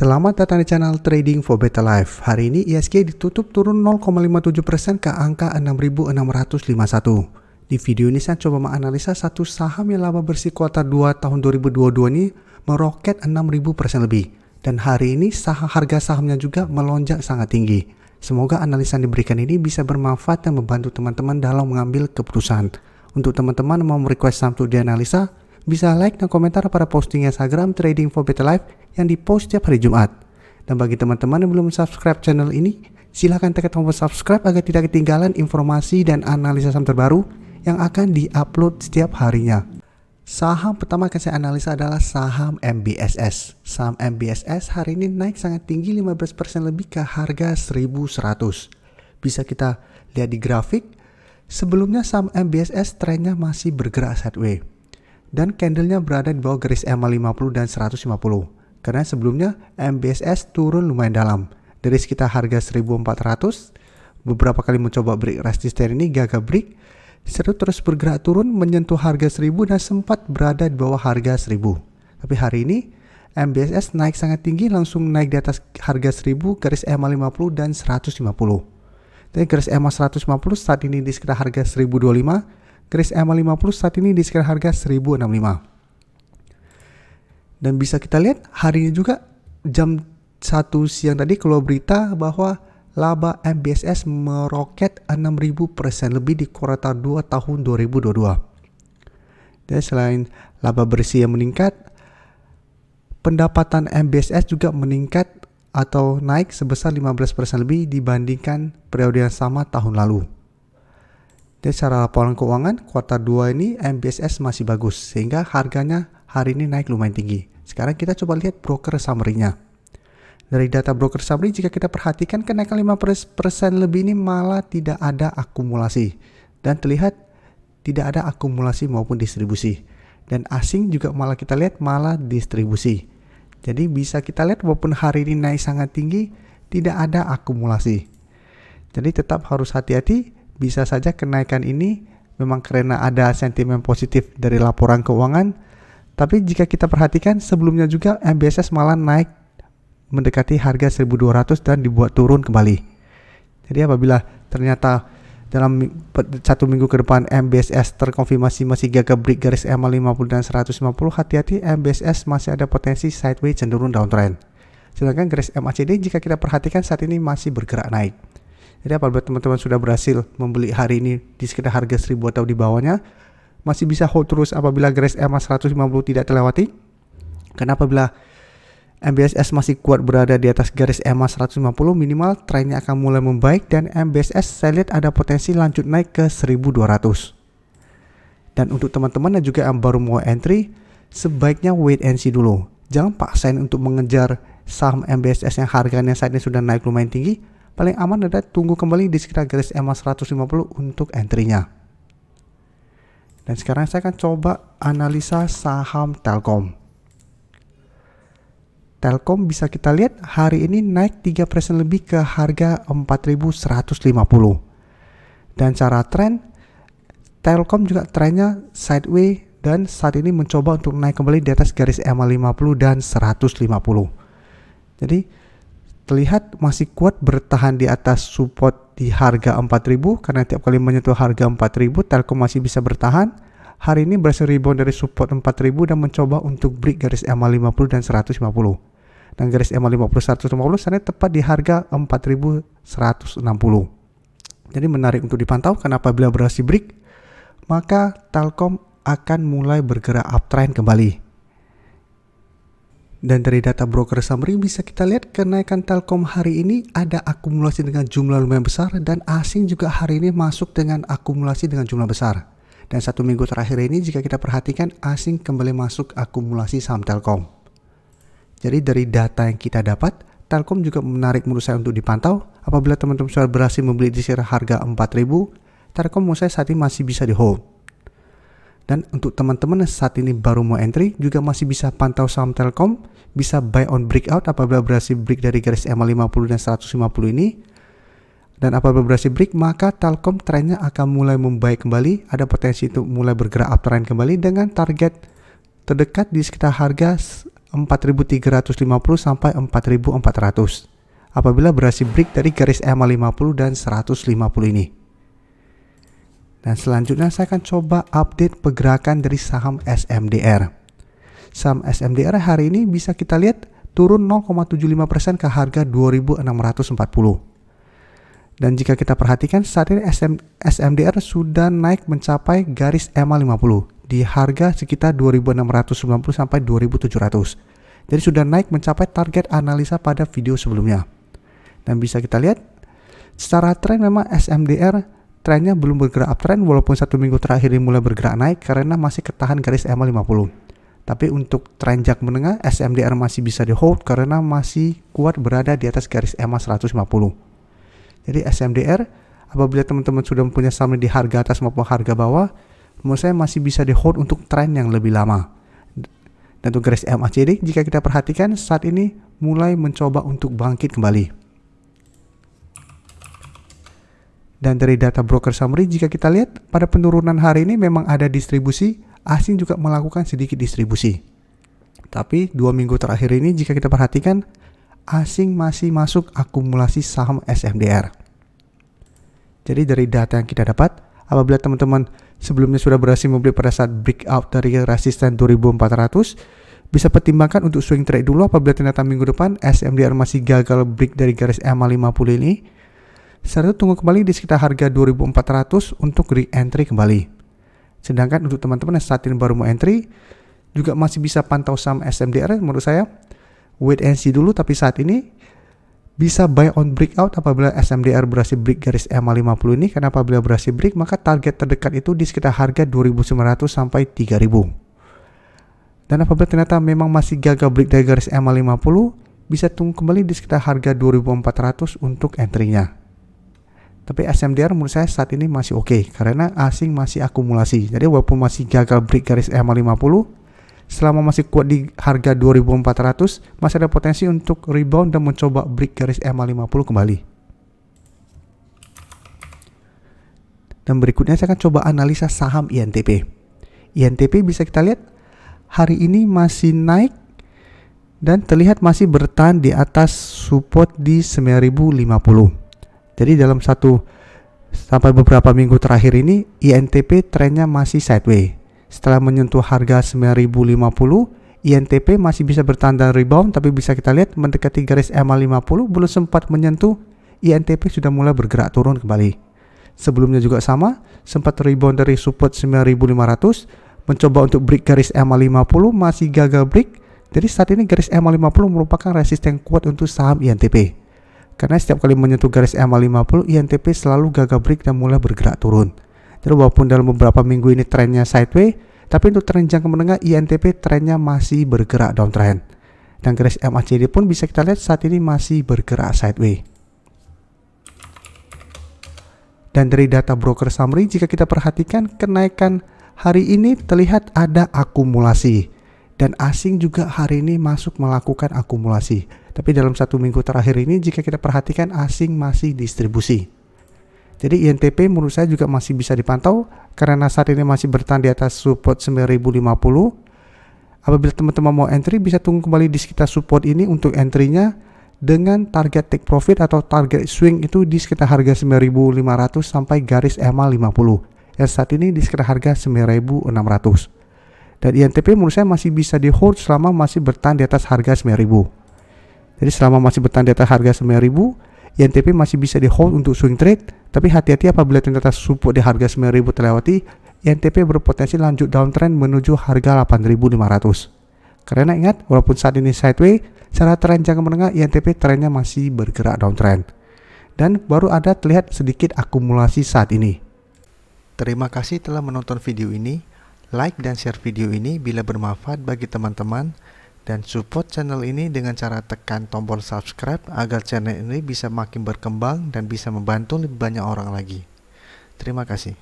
Selamat datang di channel Trading for Better Life. Hari ini ISG ditutup turun 0,57% ke angka 6.651. Di video ini saya coba menganalisa satu saham yang laba bersih kuartal 2 tahun 2022 ini meroket 6.000% lebih. Dan hari ini harga sahamnya juga melonjak sangat tinggi. Semoga analisa yang diberikan ini bisa bermanfaat dan membantu teman-teman dalam mengambil keputusan. Untuk teman-teman yang mau request saham untuk dianalisa, bisa like dan komentar pada posting Instagram Trading for Better Life yang dipost setiap hari Jumat. Dan bagi teman-teman yang belum subscribe channel ini, silahkan tekan tombol subscribe agar tidak ketinggalan informasi dan analisa saham terbaru yang akan diupload setiap harinya. Saham pertama yang saya analisa adalah saham MBSS. Saham MBSS hari ini naik sangat tinggi 15% lebih ke harga 1.100. Bisa kita lihat di grafik. Sebelumnya saham MBSS trennya masih bergerak sideways. Dan candlenya berada di bawah garis EMA 50 dan 150. Karena sebelumnya MBSS turun lumayan dalam. Dari sekitar harga 1400, beberapa kali mencoba break resisten ini gagal break. Setelah terus bergerak turun menyentuh harga 1000 dan sempat berada di bawah harga 1000. Tapi hari ini MBSS naik sangat tinggi, langsung naik di atas harga 1000 garis EMA 50 dan 150. Dan garis EMA 150 saat ini di sekitar harga 1025. Garis EMA 50 saat ini di sekitar harga 1065. Dan bisa kita lihat hari ini juga jam 1 siang tadi keluar berita bahwa laba MBSS meroket 6.000% lebih di kuartal 2 tahun 2022. Dan selain laba bersih yang meningkat, pendapatan MBSS juga meningkat atau naik sebesar 15% lebih dibandingkan periode yang sama tahun lalu. Dan secara laporan keuangan, kuartal 2 ini MBSS masih bagus, sehingga harganya hari ini naik lumayan tinggi. Sekarang kita coba lihat broker summary-nya. Dari data broker summary, jika kita perhatikan kenaikan 5% lebih ini malah tidak ada akumulasi. Dan terlihat tidak ada akumulasi maupun distribusi. Dan asing juga malah kita lihat malah distribusi. Jadi bisa kita lihat walaupun hari ini naik sangat tinggi, tidak ada akumulasi. Jadi tetap harus hati-hati. Bisa saja kenaikan ini memang karena ada sentimen positif dari laporan keuangan. Tapi jika kita perhatikan sebelumnya juga MBSS malah naik mendekati harga 1200 dan dibuat turun kembali. Jadi apabila ternyata dalam 1 minggu ke depan MBSS terkonfirmasi masih gagal break garis EMA 50 dan 150, hati-hati MBSS masih ada potensi sideways cenderung downtrend. Sedangkan garis MACD jika kita perhatikan saat ini masih bergerak naik. Jadi apabila teman-teman sudah berhasil membeli hari ini di sekitar harga 1000 atau di bawahnya, masih bisa hold terus apabila garis EMA 150 tidak terlewati. Karena apabila MBSS masih kuat berada di atas garis EMA 150, minimal trennya akan mulai membaik dan MBSS saya lihat ada potensi lanjut naik ke 1200. Dan untuk teman-teman yang juga yang baru mau entry, sebaiknya wait and see dulu. Jangan paksain untuk mengejar saham MBSS yang harganya saat ini sudah naik lumayan tinggi. Paling aman adalah tunggu kembali di sekitar garis EMA 150 untuk entry-nya. Dan sekarang saya akan coba analisa saham Telkom. Telkom bisa kita lihat hari ini naik 3% lebih ke harga 4.150. Dan secara tren, Telkom juga trennya sideways dan saat ini mencoba untuk naik kembali di atas garis EMA 50 dan 150. Jadi terlihat masih kuat bertahan di atas support di harga 4.000 karena tiap kali menyentuh harga 4.000 Telkom masih bisa bertahan. Hari ini berhasil rebound dari support 4.000 dan mencoba untuk break garis EMA 50 dan 150. Dan garis EMA 50 150 sana tepat di harga 4.160. Jadi menarik untuk dipantau karena apabila berhasil break maka Telkom akan mulai bergerak uptrend kembali. Dan dari data broker summary bisa kita lihat kenaikan Telkom hari ini ada akumulasi dengan jumlah lumayan besar dan asing juga hari ini masuk dengan akumulasi dengan jumlah besar. Dan 1 minggu terakhir ini jika kita perhatikan asing kembali masuk akumulasi saham Telkom. Jadi dari data yang kita dapat, Telkom juga menarik menurut saya untuk dipantau. Apabila teman-teman sudah berhasil membeli di sekitar harga 4.000, Telkom menurut saya saat ini masih bisa di hold. Dan untuk teman-teman yang saat ini baru mau entry juga masih bisa pantau saham Telkom, bisa buy on breakout apabila berhasil break dari garis EMA 50 dan 150 ini. Dan apabila berhasil break maka Telkom trennya akan mulai membaik kembali, ada potensi untuk mulai bergerak uptrend kembali dengan target terdekat di sekitar harga 4.350 sampai 4.400 apabila berhasil break dari garis EMA 50 dan 150 ini. Dan selanjutnya saya akan coba update pergerakan dari saham SMDR. Saham SMDR hari ini bisa kita lihat turun 0,75% ke harga 2.640. Dan jika kita perhatikan saat ini SMDR sudah naik mencapai garis EMA 50 di harga sekitar 2.690 sampai 2.700. Jadi sudah naik mencapai target analisa pada video sebelumnya. Dan bisa kita lihat secara tren memang SMDR trennya belum bergerak uptrend walaupun satu minggu terakhir ini mulai bergerak naik karena masih ketahan garis EMA 50. Tapi untuk tren jangka menengah SMDR masih bisa di hold karena masih kuat berada di atas garis EMA 150. Jadi SMDR apabila teman-teman sudah mempunyai saham di harga atas maupun harga bawah, menurut saya masih bisa di hold untuk tren yang lebih lama. Dan untuk garis MACD jika kita perhatikan saat ini mulai mencoba untuk bangkit kembali. Dan dari data broker summary jika kita lihat pada penurunan hari ini memang ada distribusi, asing juga melakukan sedikit distribusi. Tapi 2 minggu terakhir ini jika kita perhatikan asing masih masuk akumulasi saham SMDR. Jadi dari data yang kita dapat, apabila teman-teman sebelumnya sudah berhasil membeli pada saat breakout dari resisten 2400, bisa pertimbangkan untuk swing trade dulu apabila ternyata minggu depan SMDR masih gagal break dari garis EMA 50 ini. Setelah itu tunggu kembali di sekitar harga 2400 untuk re-entry kembali. Sedangkan untuk teman-teman yang saat ini baru mau entry, juga masih bisa pantau saham SMDR menurut saya. Wait and see dulu, tapi saat ini bisa buy on breakout apabila SMDR berhasil break garis EMA 50 ini, karena apabila berhasil break maka target terdekat itu di sekitar harga 2.900 sampai 3.000. Dan apabila ternyata memang masih gagal break dari garis EMA 50, bisa tunggu kembali di sekitar harga 2.400 untuk entry-nya. Tapi SMDR menurut saya saat ini masih oke karena asing masih akumulasi. Jadi walaupun masih gagal break garis EMA 50, selama masih kuat di harga 2.400, masih ada potensi untuk rebound dan mencoba break garis EMA 50 kembali. Dan berikutnya saya akan coba analisa saham INTP. INTP bisa kita lihat hari ini masih naik dan terlihat masih bertahan di atas support di 9.050. Jadi dalam sampai beberapa minggu terakhir ini INTP trennya masih sideways. Setelah menyentuh harga 9.050, INTP masih bisa bertahan dan rebound, tapi bisa kita lihat mendekati garis EMA 50 belum sempat menyentuh, INTP sudah mulai bergerak turun kembali. Sebelumnya juga sama, sempat rebound dari support 9.500, mencoba untuk break garis EMA 50 masih gagal break. Jadi saat ini garis EMA 50 merupakan resisten kuat untuk saham INTP. Karena setiap kali menyentuh garis EMA 50, INTP selalu gagal break dan mulai bergerak turun. Jadi walaupun dalam beberapa minggu ini trennya sideways, tapi untuk tren jangka menengah INTP trennya masih bergerak downtrend. Dan garis MACD pun bisa kita lihat saat ini masih bergerak sideways. Dan dari data broker summary jika kita perhatikan kenaikan hari ini terlihat ada akumulasi. Dan asing juga hari ini masuk melakukan akumulasi. Tapi dalam 1 minggu terakhir ini jika kita perhatikan asing masih distribusi. Jadi INTP menurut saya juga masih bisa dipantau karena saat ini masih bertahan di atas support 9.050. Apabila teman-teman mau entry bisa tunggu kembali di sekitar support ini untuk entry-nya dengan target take profit atau target swing itu di sekitar harga 9.500 sampai garis EMA 50. Yang saat ini di sekitar harga 9.600. Dan INTP menurut saya masih bisa di hold selama masih bertahan di atas harga 9.000. Jadi selama masih bertahan di atas harga 9.000, INTP masih bisa di hold untuk swing trade. Tapi hati-hati apabila ternyata support di harga 9.000 terlewati, INTP berpotensi lanjut downtrend menuju harga 8.500. Karena ingat, walaupun saat ini sideways, secara tren jangka menengah INTP trennya masih bergerak downtrend. Dan baru ada terlihat sedikit akumulasi saat ini. Terima kasih telah menonton video ini. Like dan share video ini bila bermanfaat bagi teman-teman. Dan support channel ini dengan cara tekan tombol subscribe agar channel ini bisa makin berkembang dan bisa membantu lebih banyak orang lagi. Terima kasih.